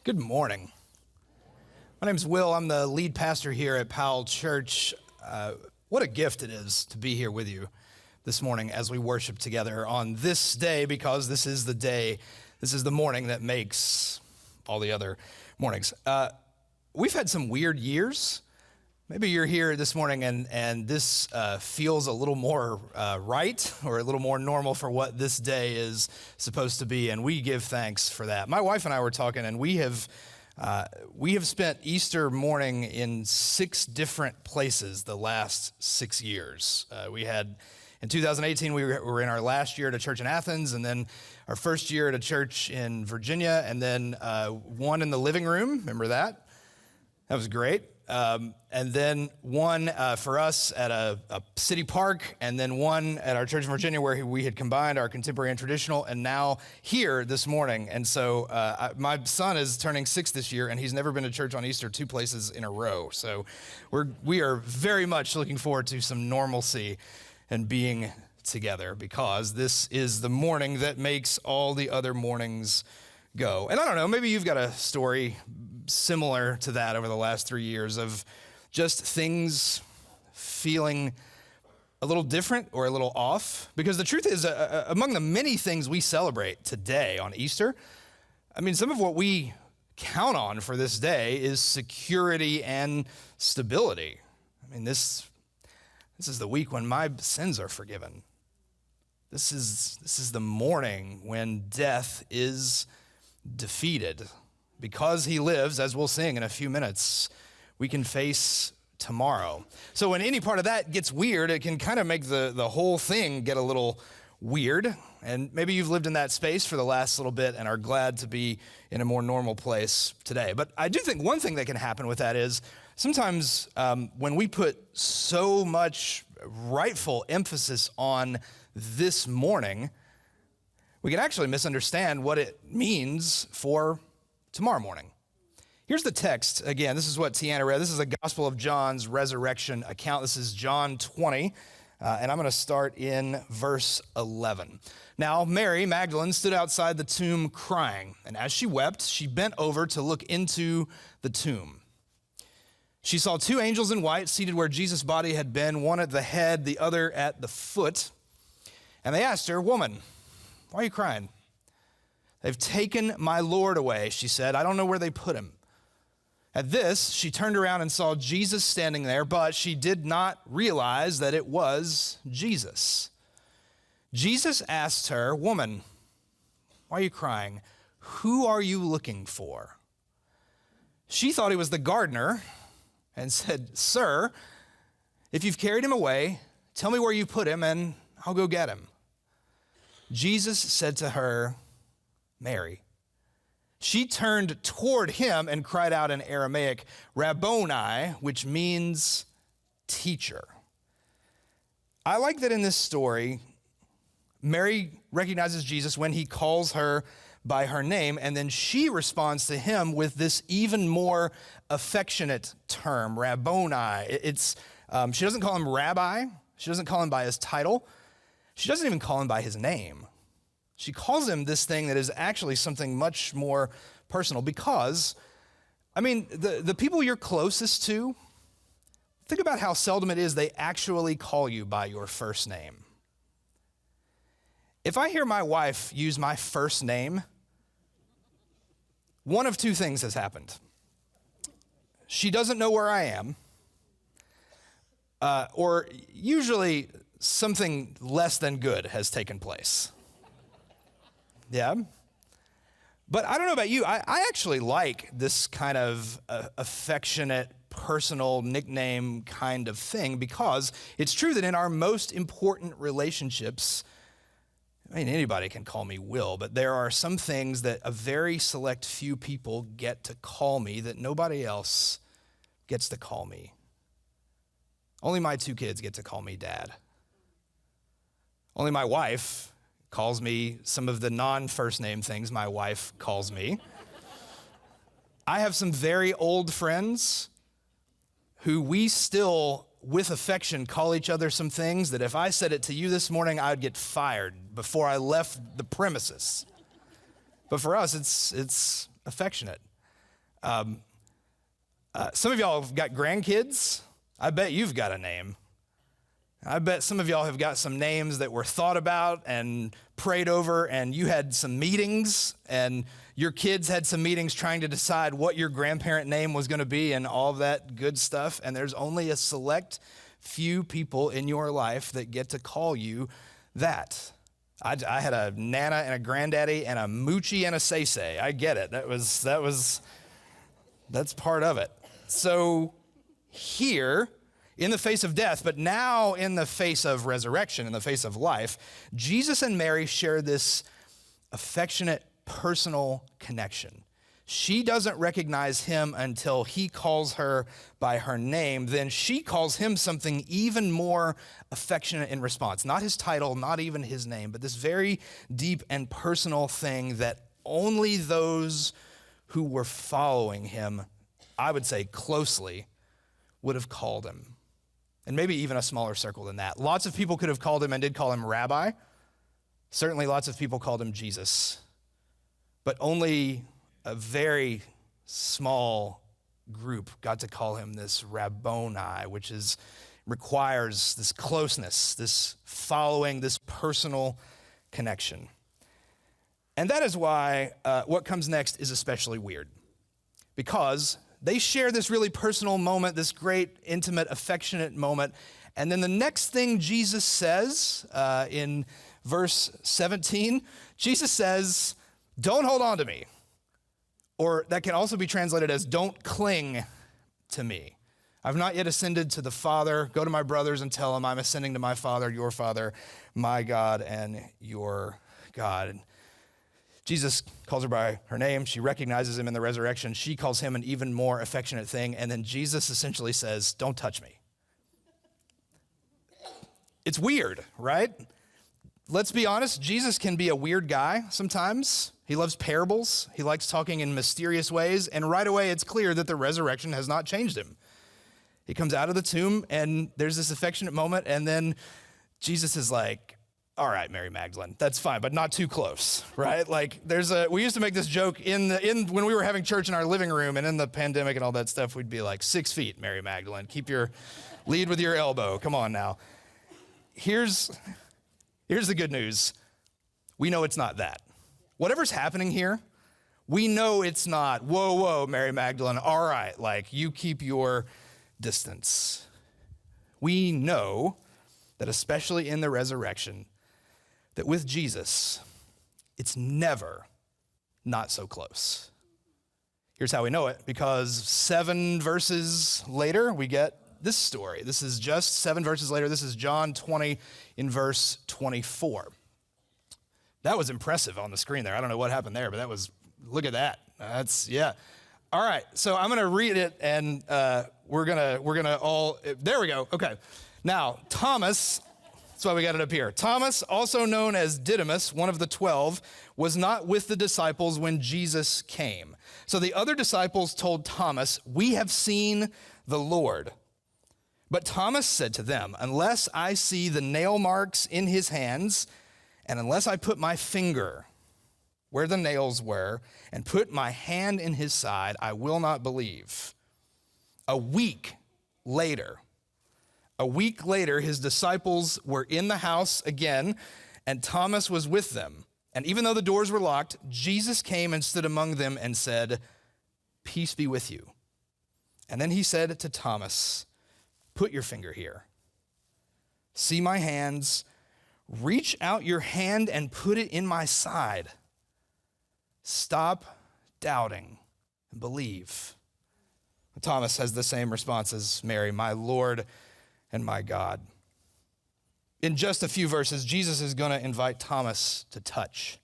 Good morning. My name's Will. I'm the lead pastor here at Powell Church. What a gift it is to be here with you this morning as we worship together on this day, because this is the day, this is the morning that makes all the other mornings. We've had some weird years. Maybe you're here this morning and this feels a little more right or a little more normal for what this day is supposed to be, and we give thanks for that. My wife and I were talking, and we have spent Easter morning in 6 different places the last 6 years. We had, in 2018, we were in our last year at a church in Athens, and then our first year at a church in Virginia, and then one in the living room. Remember that? That was great. And then one for us at a city park, and then one at our church in Virginia where we had combined our contemporary and traditional, and now here this morning. And so my son is turning 6 this year, and he's never been to church on Easter 2 places in a row. So we are very much looking forward to some normalcy and being together, because this is the morning that makes all the other mornings go. And I don't know, maybe you've got a story similar to that over the last 3 years of just things feeling a little different or a little off. Because the truth is, among the many things we celebrate today on Easter, I mean, some of what we count on for this day is security and stability. I mean, this is the week when my sins are forgiven. This is the morning when death is defeated. Because he lives, as we'll sing in a few minutes, we can face tomorrow. So when any part of that gets weird, it can kind of make the whole thing get a little weird. And maybe you've lived in that space for the last little bit and are glad to be in a more normal place today. But I do think one thing that can happen with that is sometimes when we put so much rightful emphasis on this morning, we can actually misunderstand what it means for tomorrow morning. Here's the text. Again, this is what Tiana read. This is the Gospel of John's resurrection account. This is John 20, and I'm going to start in verse 11. Now, Mary Magdalene stood outside the tomb crying, and as she wept, she bent over to look into the tomb. She saw 2 angels in white seated where Jesus' body had been, one at the head, the other at the foot. And they asked her, "Woman, why are you crying?" "They've taken my Lord away," she said. "I don't know where they put him." At this, she turned around and saw Jesus standing there, but she did not realize that it was Jesus. Jesus asked her, "Woman, why are you crying? Who are you looking for?" She thought he was the gardener and said, "Sir, if you've carried him away, tell me where you put him and I'll go get him." Jesus said to her, "Mary." She turned toward him and cried out in Aramaic, "Rabboni," which means teacher. I like that in this story, Mary recognizes Jesus when he calls her by her name, and then she responds to him with this even more affectionate term, Rabboni. She doesn't call him rabbi. She doesn't call him by his title. She doesn't even call him by his name. She calls him this thing that is actually something much more personal, because, I mean, the people you're closest to, think about how seldom it is they actually call you by your first name. If I hear my wife use my first name, one of 2 things has happened. She doesn't know where I am, or usually something less than good has taken place. Yeah. But I don't know about you. I actually like this kind of affectionate, personal nickname kind of thing, because it's true that in our most important relationships, I mean, anybody can call me Will, but there are some things that a very select few people get to call me that nobody else gets to call me. Only my 2 kids get to call me Dad. Only my wife calls me some of the non-first name things my wife calls me. I have some very old friends who we still, with affection, call each other some things that if I said it to you this morning, I'd get fired before I left the premises. But for us, it's affectionate. Some of y'all have got grandkids. I bet you've got a name. I bet some of y'all have got some names that were thought about and prayed over, and you had some meetings, and your kids had some meetings trying to decide what your grandparent name was going to be and all of that good stuff, and there's only a select few people in your life that get to call you that. I had a Nana and a Granddaddy and a Moochie and a Say-Say. I get it. That's part of it. So here, in the face of death, but now in the face of resurrection, in the face of life, Jesus and Mary share this affectionate, personal connection. She doesn't recognize him until he calls her by her name. Then she calls him something even more affectionate in response. Not his title, not even his name, but this very deep and personal thing that only those who were following him, I would say closely, would have called him. And maybe even a smaller circle than that. Lots of people could have called him and did call him Rabbi. Certainly lots of people called him Jesus. But only a very small group got to call him this Rabboni, which requires this closeness, this following, this personal connection. And that is why what comes next is especially weird, because they share this really personal moment, this great, intimate, affectionate moment. And then the next thing Jesus says in verse 17, Jesus says, "Don't hold on to me." Or that can also be translated as, "Don't cling to me. I've not yet ascended to the Father. Go to my brothers and tell them I'm ascending to my Father, your Father, my God, and your God." Jesus calls her by her name. She recognizes him in the resurrection. She calls him an even more affectionate thing. And then Jesus essentially says, "Don't touch me." It's weird, right? Let's be honest. Jesus can be a weird guy sometimes. He loves parables. He likes talking in mysterious ways. And right away, it's clear that the resurrection has not changed him. He comes out of the tomb, and there's this affectionate moment. And then Jesus is like, "All right, Mary Magdalene, that's fine, but not too close," right? Like we used to make this joke when we were having church in our living room, and in the pandemic and all that stuff, we'd be like, 6 feet, Mary Magdalene, lead with your elbow. Come on now. Here's the good news. We know it's not that. Whatever's happening here, we know it's not, whoa, Mary Magdalene, all right, like you keep your distance. We know that especially in the resurrection, that with Jesus, it's never not so close. Here's how we know it, because 7 verses later, we get this story. This is just 7 verses later. This is John 20 in verse 24. That was impressive on the screen there. I don't know what happened there, but look at that. Yeah. All right, so I'm gonna read it, and we're gonna all, there we go, okay. Now, Thomas, that's why we got it up here. Thomas, also known as Didymus, one of the 12, was not with the disciples when Jesus came. So the other disciples told Thomas, "We have seen the Lord." But Thomas said to them, "Unless I see the nail marks in his hands, and unless I put my finger where the nails were and put my hand in his side, I will not believe." A week later, his disciples were in the house again, and Thomas was with them. And even though the doors were locked, Jesus came and stood among them and said, "Peace be with you." And then he said to Thomas, "Put your finger here. See my hands. Reach out your hand and put it in my side. Stop doubting and believe." Thomas has the same response as Mary, "My Lord and my God." In just a few verses, Jesus is going to invite Thomas to touch,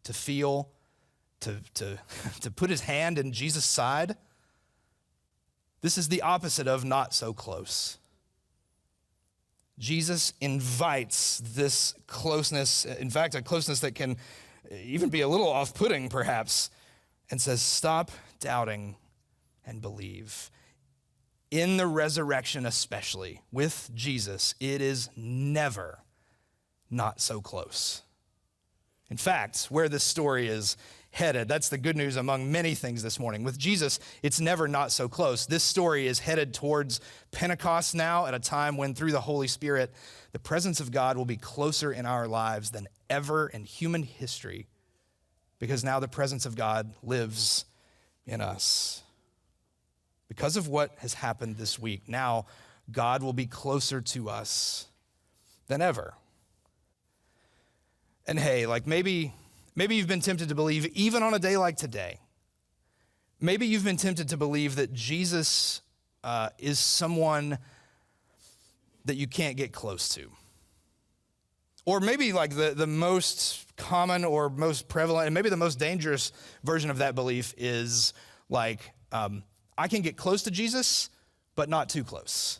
to feel, to put his hand in Jesus' side. This is the opposite of not so close. Jesus invites this closeness, in fact, a closeness that can even be a little off-putting perhaps, and says, "Stop doubting and believe." In the resurrection especially, with Jesus, it is never not so close. In fact, where this story is headed. That's the good news among many things this morning. With Jesus, it's never not so close. This story is headed towards Pentecost now, at a time when through the Holy Spirit, the presence of God will be closer in our lives than ever in human history, because now the presence of God lives in us. Because of what has happened this week, now God will be closer to us than ever. And hey, like maybe you've been tempted to believe, even on a day like today, maybe you've been tempted to believe that Jesus is someone that you can't get close to. Or maybe like the most common or most prevalent and maybe the most dangerous version of that belief is like, I can get close to Jesus, but not too close.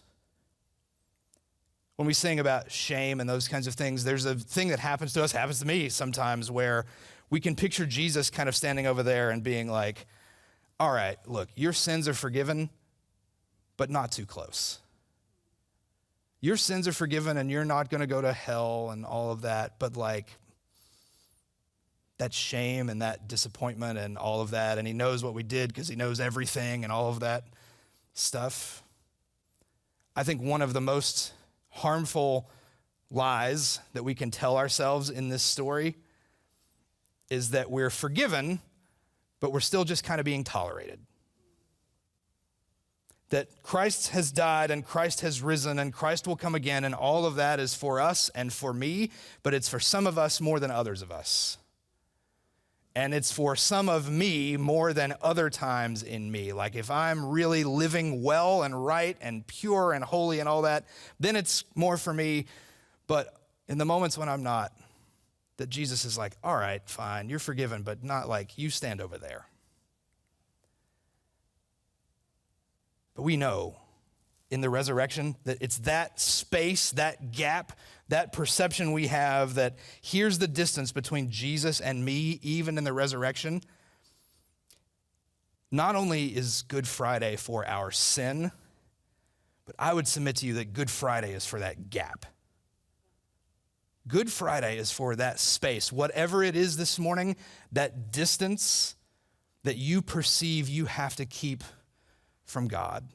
When we sing about shame and those kinds of things, there's a thing that happens to me sometimes, where we can picture Jesus kind of standing over there and being like, all right, look, your sins are forgiven, but not too close. Your sins are forgiven and you're not going to go to hell and all of that, but like that shame and that disappointment and all of that, and he knows what we did because he knows everything and all of that stuff. I think one of the most harmful lies that we can tell ourselves in this story is that we're forgiven, but we're still just kind of being tolerated. That Christ has died and Christ has risen and Christ will come again, and all of that is for us and for me, but it's for some of us more than others of us. And it's for some of me more than other times in me. Like if I'm really living well and right and pure and holy and all that, then it's more for me. But in the moments when I'm not, that Jesus is like, all right, fine, you're forgiven, but not like you stand over there. But we know in the resurrection that it's that space, that gap, that perception we have that here's the distance between Jesus and me, even in the resurrection. Not only is Good Friday for our sin, but I would submit to you that Good Friday is for that gap. Good Friday is for that space. Whatever it is this morning, that distance that you perceive you have to keep from God.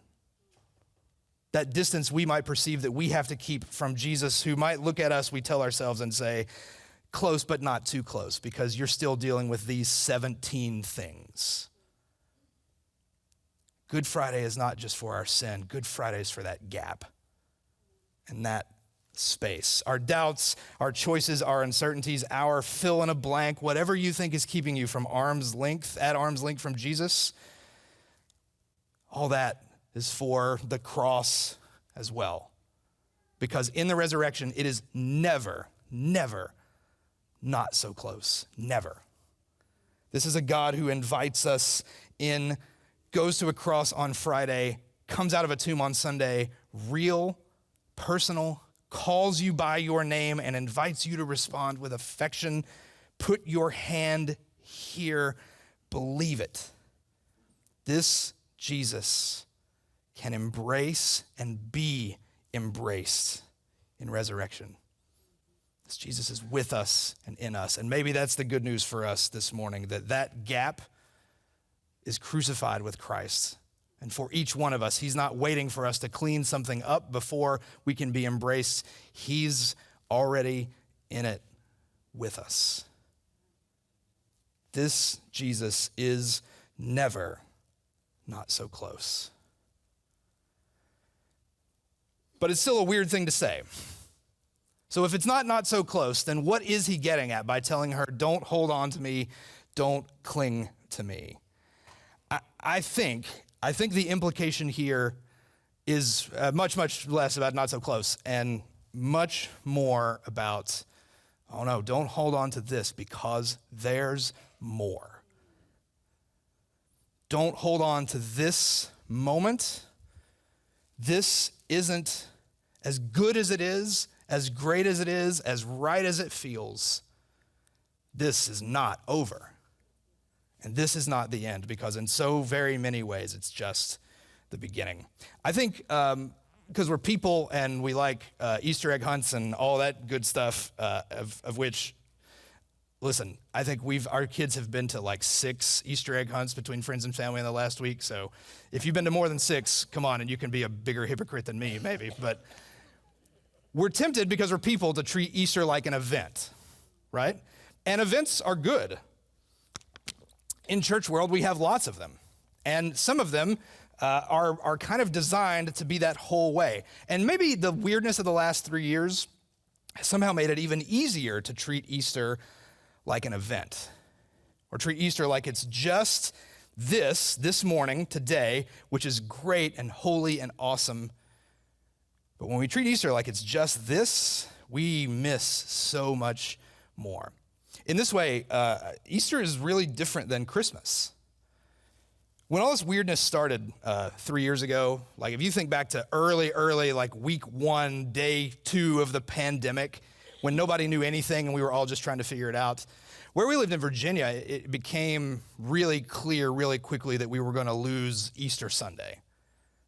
That distance we might perceive that we have to keep from Jesus, who might look at us, we tell ourselves and say, close but not too close, because you're still dealing with these 17 things. Good Friday is not just for our sin. Good Friday is for that gap and that space. Our doubts, our choices, our uncertainties, our fill in a blank, whatever you think is keeping you from at arm's length from Jesus, all that is for the cross as well. Because in the resurrection, it is never, never not so close. Never. This is a God who invites us in, goes to a cross on Friday, comes out of a tomb on Sunday, real, personal, calls you by your name and invites you to respond with affection. Put your hand here. Believe it. This Jesus can embrace and be embraced in resurrection. This Jesus is with us and in us. And maybe that's the good news for us this morning, that gap is crucified with Christ. And for each one of us, he's not waiting for us to clean something up before we can be embraced. He's already in it with us. This Jesus is never not so close. But it's still a weird thing to say. So if it's not so close, then what is he getting at by telling her, don't hold on to me, don't cling to me? I think the implication here is much, much less about not so close and much more about, oh no, don't hold on to this because there's more. Don't hold on to this moment. This isn't as good as it is, as great as it is, as right as it feels. This is not over. And this is not the end, because in so very many ways, it's just the beginning. I think because we're people and we like Easter egg hunts and all that good stuff, of which Listen, I think our kids have been to like 6 Easter egg hunts between friends and family in the last week. So if you've been to more than 6, come on, and you can be a bigger hypocrite than me, maybe. But we're tempted because we're people to treat Easter like an event, right? And events are good. In church world, we have lots of them. And some of them are kind of designed to be that whole way. And maybe the weirdness of the last 3 years has somehow made it even easier to treat Easter like an event, or treat Easter like it's just this morning, today, which is great and holy and awesome. But when we treat Easter like it's just this, we miss so much more. In this way, Easter is really different than Christmas. When all this weirdness started 3 years ago, like if you think back to early, like week 1, day 2 of the pandemic, when nobody knew anything and we were all just trying to figure it out. Where we lived in Virginia, it became really clear really quickly that we were going to lose Easter Sunday,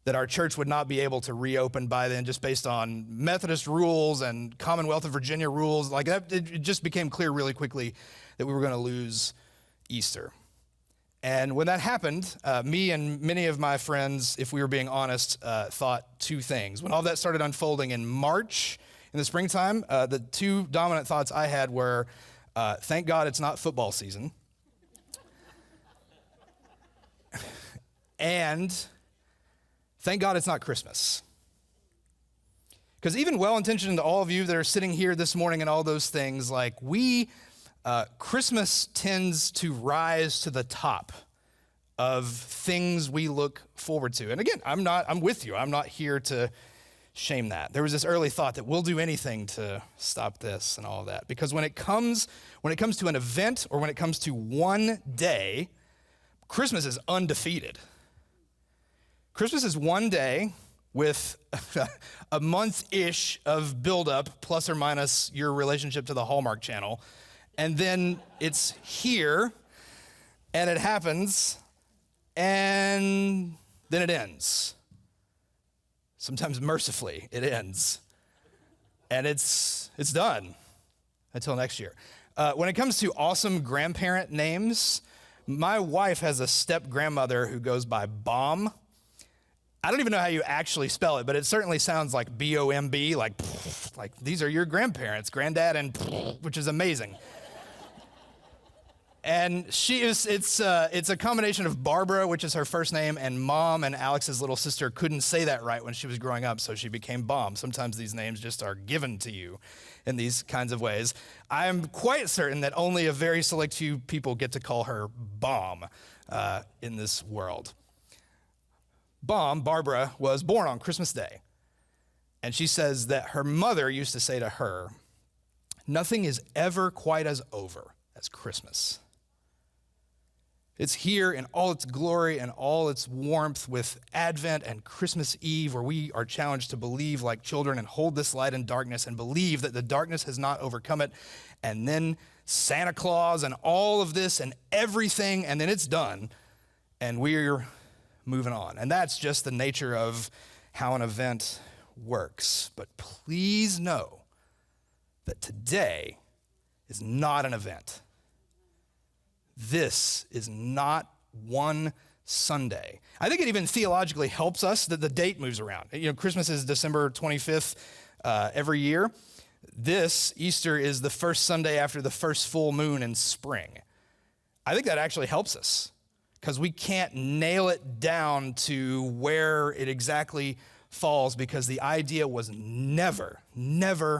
that our church would not be able to reopen by then just based on Methodist rules and Commonwealth of Virginia rules. Like that, it just became clear really quickly that we were going to lose Easter. And when that happened, me and many of my friends, if we were being honest, thought 2 things. When all that started unfolding in March, in the springtime, the 2 dominant thoughts I had were, thank God it's not football season. And thank God it's not Christmas. Because even well-intentioned to all of you that are sitting here this morning and all those things, like Christmas tends to rise to the top of things we look forward to. And again, I'm with you. I'm not here to shame that. There was this early thought that we'll do anything to stop this and all of that. Because when it comes to an event or when it comes to one day, Christmas is undefeated. Christmas is one day with a month-ish of buildup, plus or minus your relationship to the Hallmark Channel. And then it's here, and it happens, and then it ends. Sometimes mercifully, it ends. And it's done until next year. When it comes to awesome grandparent names, my wife has a step-grandmother who goes by Bomb. I don't even know how you actually spell it, but it certainly sounds like B-O-M-B, like these are your grandparents, granddad and which is amazing. And it's a combination of Barbara, which is her first name, and Mom, and Alex's little sister couldn't say that right when she was growing up, so she became Bomb. Sometimes these names just are given to you in these kinds of ways. I'm quite certain that only a very select few people get to call her Bomb in this world. Bomb, Barbara, was born on Christmas Day. And she says that her mother used to say to her, "Nothing is ever quite as over as Christmas." It's here in all its glory and all its warmth with Advent and Christmas Eve, where we are challenged to believe like children and hold this light in darkness and believe that the darkness has not overcome it. And then Santa Claus and all of this and everything, and then it's done. And we're moving on. And that's just the nature of how an event works. But please know that today is not an event. This is not one Sunday. I think it even theologically helps us that the date moves around. You know, Christmas is December 25th every year. This Easter is the first Sunday after the first full moon in spring. I think that actually helps us because we can't nail it down to where it exactly falls, because the idea was never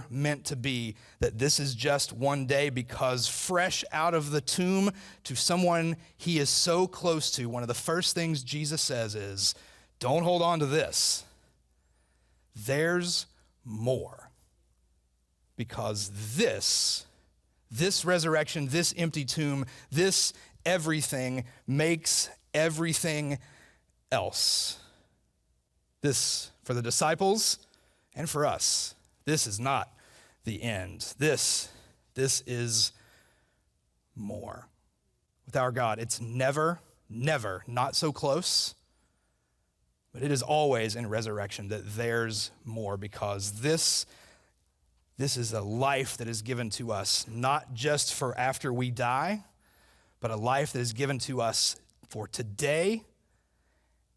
meant to be that this is just one day, because fresh out of the tomb to someone he is so close to, one of the first things Jesus says is, don't hold on to this. There's more. Because this resurrection, this empty tomb, this everything makes everything else. This, for the disciples and for us, this is not the end. This is more. With our God, it's never not so close, but it is always in resurrection that there's more, because this This is a life that is given to us, not just for after we die, but a life that is given to us for today,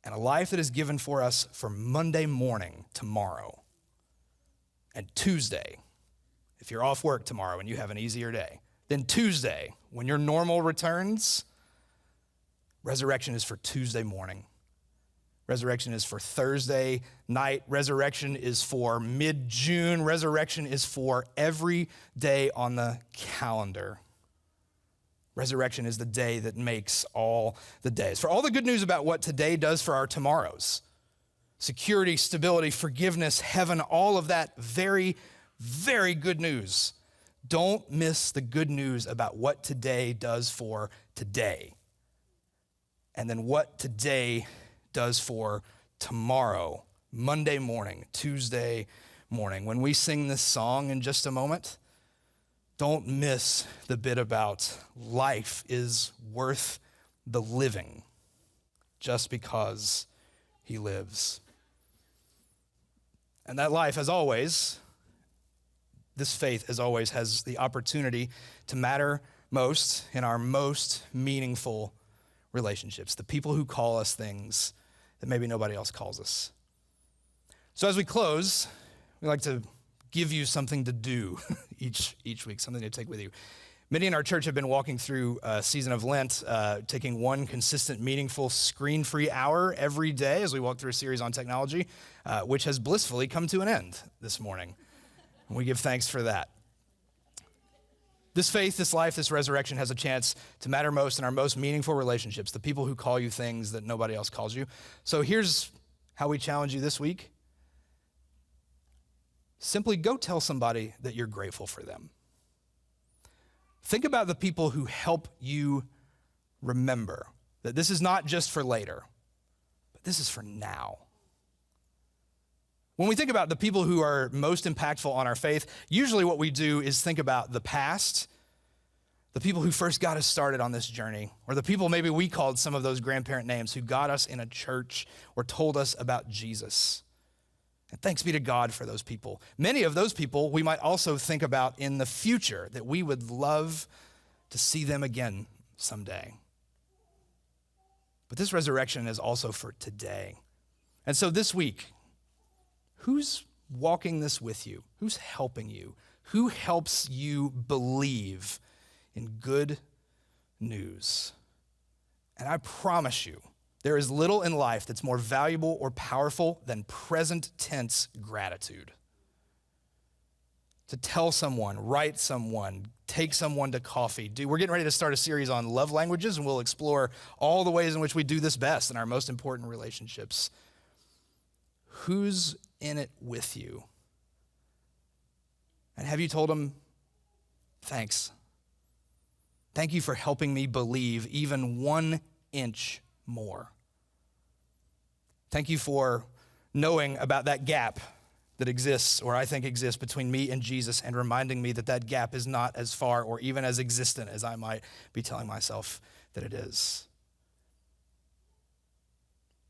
and a life that is given for us for Monday morning, tomorrow, and Tuesday, if you're off work tomorrow and you have an easier day. Then Tuesday, when your normal returns, resurrection is for Tuesday morning. Resurrection is for Thursday night. Resurrection is for mid-June. Resurrection is for every day on the calendar. Resurrection is the day that makes all the days. For all the good news about what today does for our tomorrows, security, stability, forgiveness, heaven, all of that very, very good news. Don't miss the good news about what today does for today. And then what today does for tomorrow, Monday morning, Tuesday morning. When we sing this song in just a moment, don't miss the bit about life is worth the living just because he lives. And that life, as always, this faith, as always, has the opportunity to matter most in our most meaningful relationships, the people who call us things that maybe nobody else calls us. So as we close, we like to give you something to do each week, something to take with you. Many in our church have been walking through a season of Lent, taking one consistent, meaningful, screen-free hour every day as we walk through a series on technology, which has blissfully come to an end this morning. And we give thanks for that. This faith, this life, this resurrection has a chance to matter most in our most meaningful relationships, the people who call you things that nobody else calls you. So here's how we challenge you this week. Simply go tell somebody that you're grateful for them. Think about the people who help you remember that this is not just for later, but this is for now. When we think about the people who are most impactful on our faith, usually what we do is think about the past, the people who first got us started on this journey, or the people maybe we called some of those grandparent names who got us in a church or told us about Jesus. And thanks be to God for those people. Many of those people we might also think about in the future, that we would love to see them again someday. But this resurrection is also for today. And so this week, who's walking this with you? Who's helping you? Who helps you believe in good news? And I promise you, there is little in life that's more valuable or powerful than present tense gratitude. To tell someone, write someone, take someone to coffee. We're getting ready to start a series on love languages, and we'll explore all the ways in which we do this best in our most important relationships. Who's in it with you? And have you told them, thanks. Thank you for helping me believe even 1 inch more. Thank you for knowing about that gap that exists, or I think exists, between me and Jesus, and reminding me that that gap is not as far or even as existent as I might be telling myself that it is.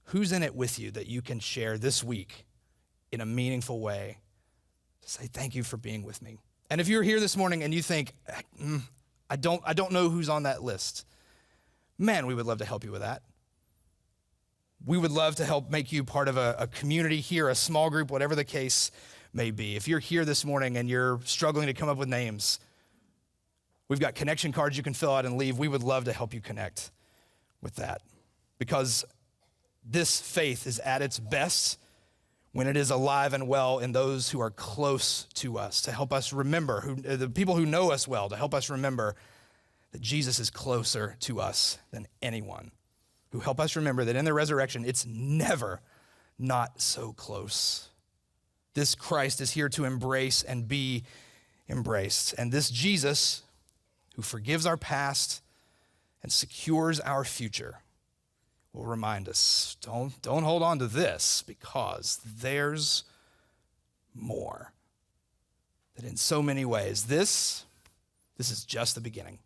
Who's in it with you that you can share this week in a meaningful way to say thank you for being with me? And if you're here this morning and you think, I don't know who's on that list, man, we would love to help you with that. We would love to help make you part of a community here, a small group, whatever the case may be. If you're here this morning and you're struggling to come up with names, we've got connection cards you can fill out and leave. We would love to help you connect with that, because this faith is at its best when it is alive and well in those who are close to us, to help us remember, the people who know us well, to help us remember that Jesus is closer to us than anyone, who help us remember that in the resurrection, it's never not so close. This Christ is here to embrace and be embraced. And this Jesus, who forgives our past and secures our future, will remind us, don't hold on to this, because there's more. That in so many ways, this is just the beginning.